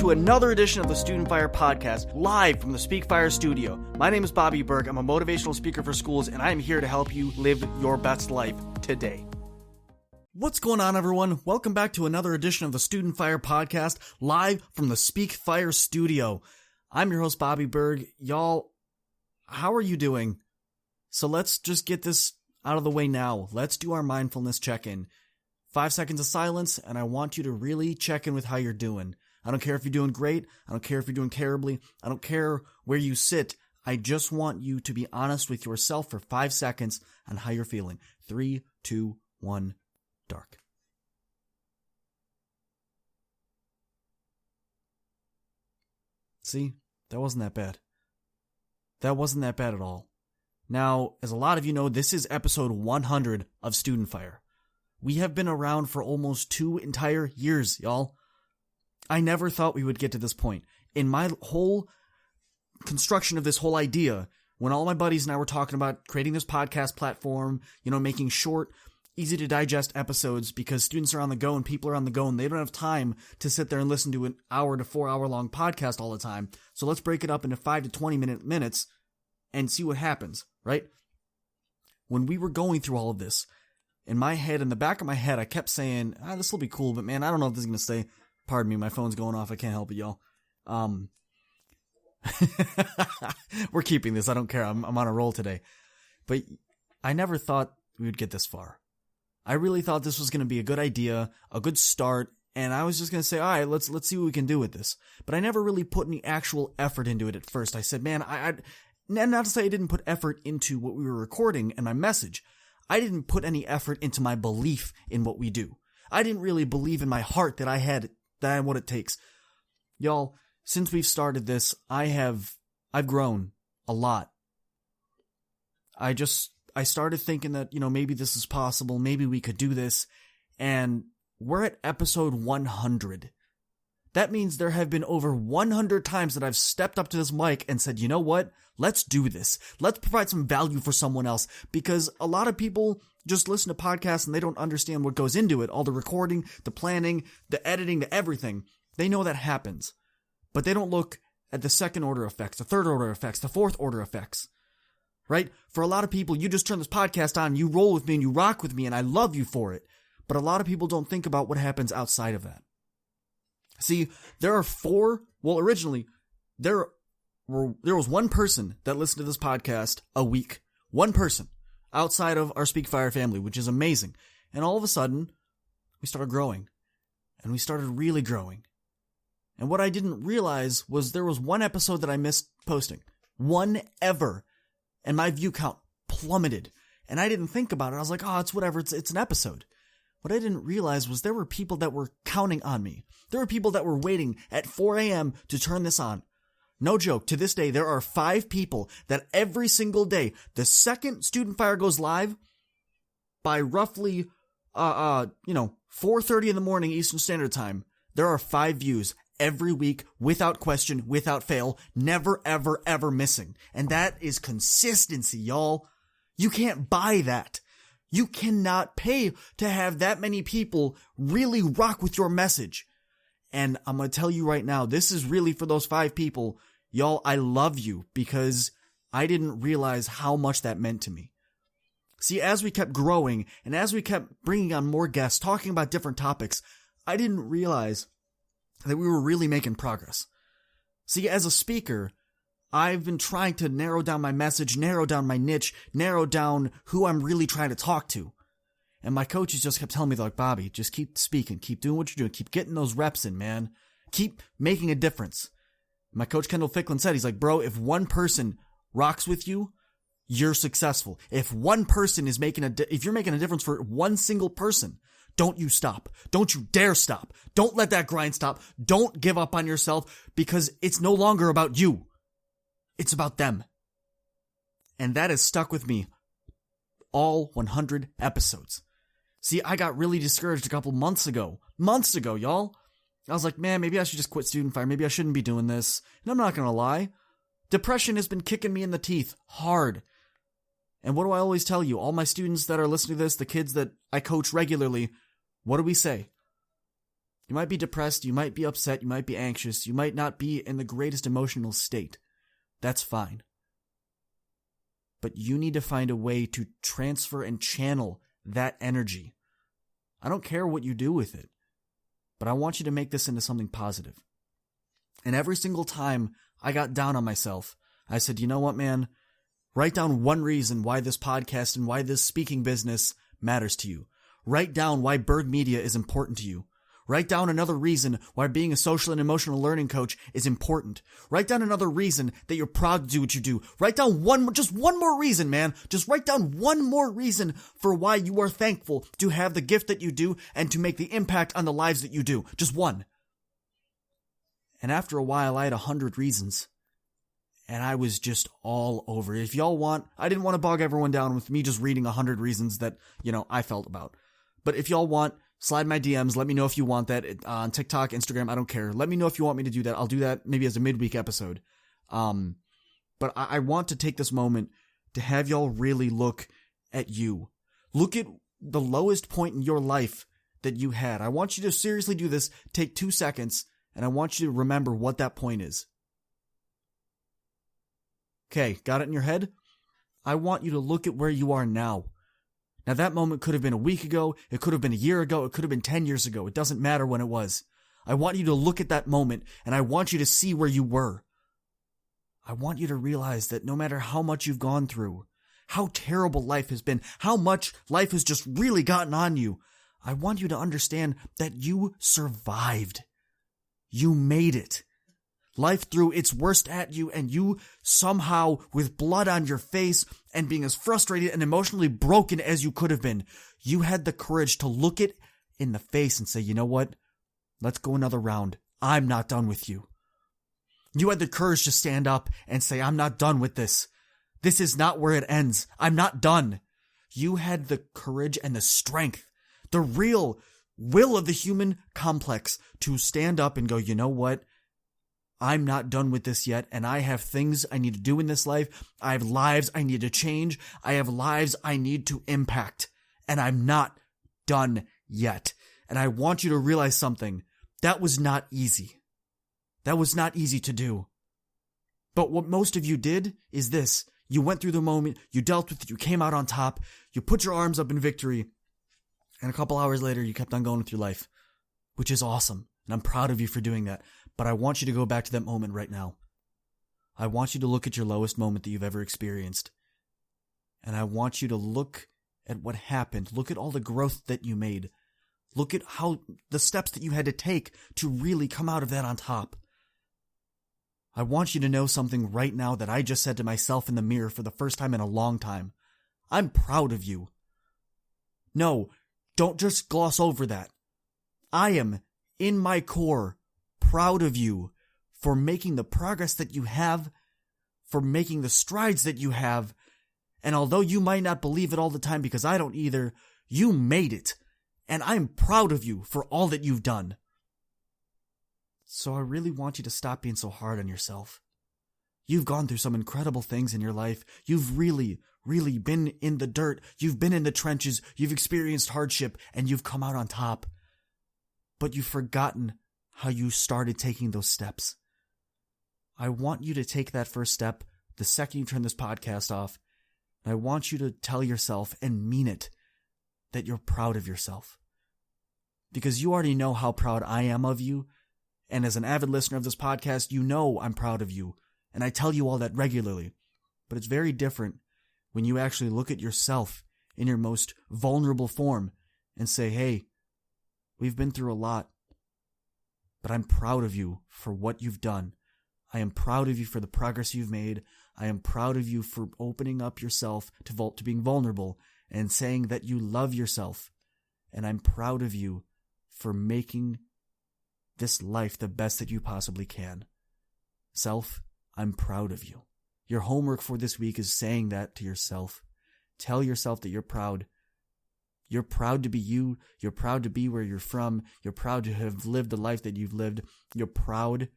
to another edition of the Student Fire Podcast, live from the Speak Fire studio. My name is Bobby Berg. I'm a motivational speaker for schools, and I'm here to help you live your best life today. What's going on, everyone? Welcome back to another edition of the Student Fire Podcast, live from the Speak Fire studio. I'm your host, Bobby Berg. Y'all, how are you doing? So let's just get this out of the way now. Let's do our mindfulness check-in. 5 seconds of silence, and I want you to really check in with how you're doing. I don't care if you're doing great. I don't care if you're doing terribly. I don't care where you sit. I just want you to be honest with yourself for 5 seconds on how you're feeling. 3, 2, 1, dark. See, that wasn't that bad. That wasn't that bad at all. Now, as a lot of you know, this is episode 100 of Student Fire. We have been around for almost 2 entire years, y'all. I never thought we would get to this point. In my whole construction of this whole idea, when all my buddies and I were talking about creating this podcast platform, making short, easy to digest episodes because students are on the go and people are on the go and they don't have time to sit there and listen to an hour to 4 hour long podcast all the time. So let's break it up into 5 to 20 minutes and see what happens, right? When we were going through all of this, in my head, in the back of my head, I kept saying, this will be cool, but man, I don't know if this is going to stay. Pardon me, my phone's going off. I can't help it, y'all. We're keeping this. I don't care. I'm on a roll today. But I never thought we would get this far. I really thought this was going to be a good idea, a good start, and I was just going to say, all right, let's see what we can do with this. But I never really put any actual effort into it at first. I said, man, not to say I didn't put effort into what we were recording and my message. I didn't put any effort into my belief in what we do. I didn't really believe in my heart that I had what it takes. Y'all, since we've started this, I've grown a lot. I started thinking that, maybe this is possible, maybe we could do this, and we're at episode 100. That means there have been over 100 times that I've stepped up to this mic and said, you know what? Let's do this. Let's provide some value for someone else, because a lot of people just listen to podcasts and they don't understand what goes into it. All the recording, the planning, the editing, the everything. They know that happens, but they don't look at the second order effects, the third order effects, the fourth order effects, right? For a lot of people, you just turn this podcast on, you roll with me and you rock with me and I love you for it. But a lot of people don't think about what happens outside of that. See, originally, there was one person that listened to this podcast a week. One person outside of our Speak Fire family, which is amazing. And all of a sudden, we started growing. And we started really growing. And what I didn't realize was there was one episode that I missed posting. One ever. And my view count plummeted. And I didn't think about it. I was like, it's whatever, it's an episode. What I didn't realize was there were people that were counting on me. There were people that were waiting at 4 a.m. to turn this on. No joke, to this day, there are 5 people that every single day, the second Student Fire goes live, by roughly, 4:30 in the morning Eastern Standard Time, there are 5 views every week, without question, without fail, never, ever, ever missing. And that is consistency, y'all. You can't buy that. You cannot pay to have that many people really rock with your message. And I'm going to tell you right now, this is really for those 5 people. Y'all, I love you because I didn't realize how much that meant to me. See, as we kept growing and as we kept bringing on more guests, talking about different topics, I didn't realize that we were really making progress. See, as a speaker, I've been trying to narrow down my message, narrow down my niche, narrow down who I'm really trying to talk to. And my coaches just kept telling me, like, Bobby, just keep speaking, keep doing what you're doing, keep getting those reps in, man. Keep making a difference. My coach, Kendall Ficklin, said, he's like, bro, if one person rocks with you, you're successful. If one person is if you're making a difference for one single person, don't you stop. Don't you dare stop. Don't let that grind stop. Don't give up on yourself, because it's no longer about you. It's about them. And that has stuck with me all 100 episodes. See, I got really discouraged a couple months ago, y'all. I was like, man, maybe I should just quit Student Fire. Maybe I shouldn't be doing this. And I'm not going to lie. Depression has been kicking me in the teeth hard. And what do I always tell you? All my students that are listening to this, the kids that I coach regularly, what do we say? You might be depressed, you might be upset, you might be anxious, you might not be in the greatest emotional state. That's fine. But you need to find a way to transfer and channel that energy. I don't care what you do with it, but I want you to make this into something positive. And every single time I got down on myself, I said, you know what, man? Write down one reason why this podcast and why this speaking business matters to you. Write down why Berg Media is important to you. Write down another reason why being a social and emotional learning coach is important. Write down another reason that you're proud to do what you do. Write down just one more reason, man. Just write down one more reason for why you are thankful to have the gift that you do and to make the impact on the lives that you do. Just one. And after a while, I had 100 reasons. And I was just all over it. If y'all want, I didn't want to bog everyone down with me just reading 100 reasons that, I felt about. But if y'all want, slide my DMs. Let me know if you want that on TikTok, Instagram. I don't care. Let me know if you want me to do that. I'll do that maybe as a midweek episode. But I want to take this moment to have y'all really look at you. Look at the lowest point in your life that you had. I want you to seriously do this. Take 2 seconds, and I want you to remember what that point is. Okay, got it in your head? I want you to look at where you are now. Now that moment could have been a week ago, it could have been a year ago, it could have been 10 years ago. It doesn't matter when it was. I want you to look at that moment, and I want you to see where you were. I want you to realize that no matter how much you've gone through, how terrible life has been, how much life has just really gotten on you, I want you to understand that you survived. You made it. Life threw its worst at you, and you somehow, with blood on your face and being as frustrated and emotionally broken as you could have been, you had the courage to look it in the face and say, you know what? Let's go another round. I'm not done with you. You had the courage to stand up and say, I'm not done with this. This is not where it ends. I'm not done. You had the courage and the strength, the real will of the human complex to stand up and go, you know what? I'm not done with this yet, and I have things I need to do in this life. I have lives I need to change. I have lives I need to impact, and I'm not done yet. And I want you to realize something. That was not easy. That was not easy to do. But what most of you did is this. You went through the moment, you dealt with it, you came out on top, you put your arms up in victory, and a couple hours later, you kept on going with your life, which is awesome, and I'm proud of you for doing that. But I want you to go back to that moment right now. I want you to look at your lowest moment that you've ever experienced. And I want you to look at what happened. Look at all the growth that you made. Look at how the steps that you had to take to really come out of that on top. I want you to know something right now that I just said to myself in the mirror for the first time in a long time. I'm proud of you. No, don't just gloss over that. I am, in my core, proud of you for making the progress that you have, for making the strides that you have, and although you might not believe it all the time because I don't either, you made it, and I'm proud of you for all that you've done. So I really want you to stop being so hard on yourself. You've gone through some incredible things in your life. You've really been in the dirt. You've been in the trenches. You've experienced hardship, and you've come out on top. But you've forgotten how you started taking those steps. I want you to take that first step the second you turn this podcast off. And I want you to tell yourself and mean it that you're proud of yourself. Because you already know how proud I am of you. And as an avid listener of this podcast, you know I'm proud of you. And I tell you all that regularly. But it's very different when you actually look at yourself in your most vulnerable form and say, hey, we've been through a lot. But I'm proud of you for what you've done. I am proud of you for the progress you've made. I am proud of you for opening up yourself to being vulnerable and saying that you love yourself. And I'm proud of you for making this life the best that you possibly can. Self, I'm proud of you. Your homework for this week is saying that to yourself. Tell yourself that you're proud. You're proud to be you. You're proud to be where you're from. You're proud to have lived the life that you've lived. You're proud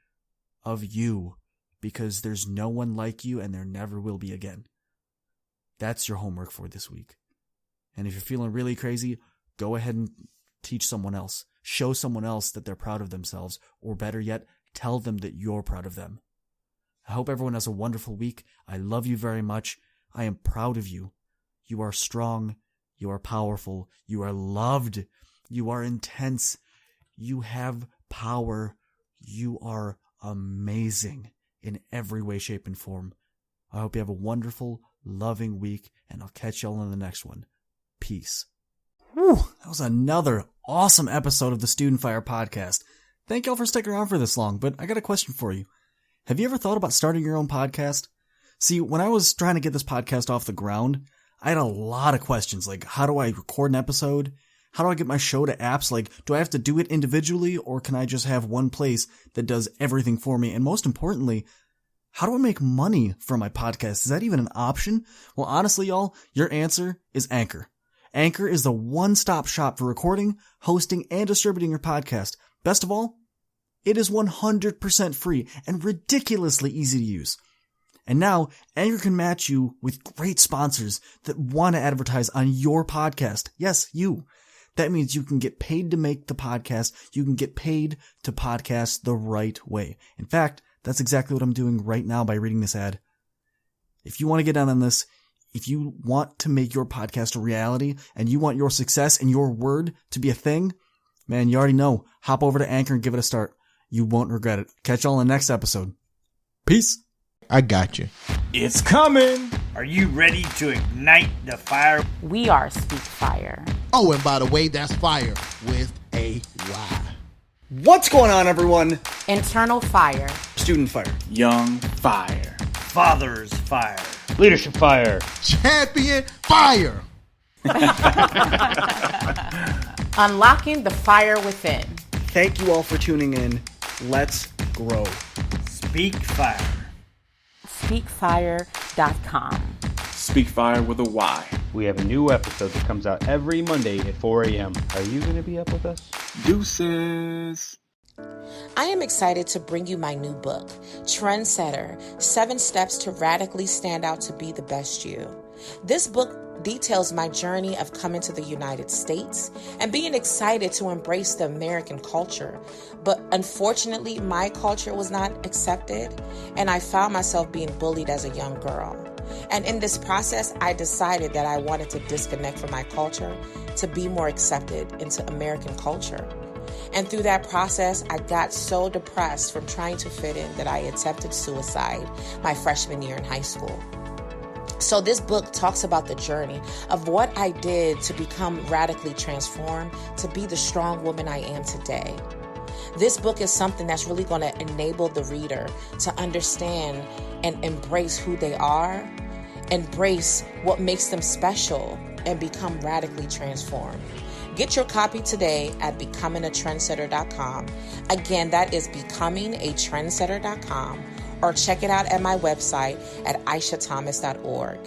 of you because there's no one like you and there never will be again. That's your homework for this week. And if you're feeling really crazy, go ahead and teach someone else. show someone else that they're proud of themselves, or better yet, tell them that you're proud of them. I hope everyone has a wonderful week. I love you very much. I am proud of you. You are strong. You are powerful. You are loved. You are intense. You have power. You are amazing in every way, shape, and form. I hope you have a wonderful, loving week, and I'll catch y'all in the next one. Peace. Whew, that was another awesome episode of the Student Fire podcast. Thank y'all for sticking around for this long, but I got a question for you. Have you ever thought about starting your own podcast? See, when I was trying to get this podcast off the ground, I had a lot of questions, like how do I record an episode? How do I get my show to apps? Like, do I have to do it individually, or can I just have one place that does everything for me? And most importantly, how do I make money from my podcast? Is that even an option? Well, honestly, y'all, your answer is Anchor. Anchor is the one-stop shop for recording, hosting, and distributing your podcast. Best of all, it is 100% free and ridiculously easy to use. And now, Anchor can match you with great sponsors that want to advertise on your podcast. Yes, you. That means you can get paid to make the podcast. You can get paid to podcast the right way. In fact, that's exactly what I'm doing right now by reading this ad. If you want to get in on this, if you want to make your podcast a reality and you want your success and your word to be a thing, man, you already know. Hop over to Anchor and give it a start. You won't regret it. Catch y'all in the next episode. Peace. I got you. It's coming. Are you ready to ignite the fire? We are Speak Fire. Oh, and by the way, that's fire with a Y. What's going on, everyone? Internal fire. Student Fire. Young fire. Father's fire. Leadership fire. Champion fire. Unlocking the fire within. Thank you all for tuning in. Let's grow. Speak fire. Speakfire.com. Speak Fire with a Y. We have a new episode that comes out every Monday at 4 a.m. Are you going to be up with us? Deuces. I am excited to bring you my new book, Trendsetter, 7 Steps to Radically Stand Out to Be the Best You. This book details my journey of coming to the United States and being excited to embrace the American culture. But unfortunately, my culture was not accepted, and I found myself being bullied as a young girl. And in this process, I decided that I wanted to disconnect from my culture to be more accepted into American culture. And through that process, I got so depressed from trying to fit in that I attempted suicide my freshman year in high school. So this book talks about the journey of what I did to become radically transformed to be the strong woman I am today. This book is something that's really going to enable the reader to understand and embrace who they are, embrace what makes them special, and become radically transformed. Get your copy today at becomingatrendsetter.com. Again, that is becomingatrendsetter.com, or check it out at my website at aishathomas.org.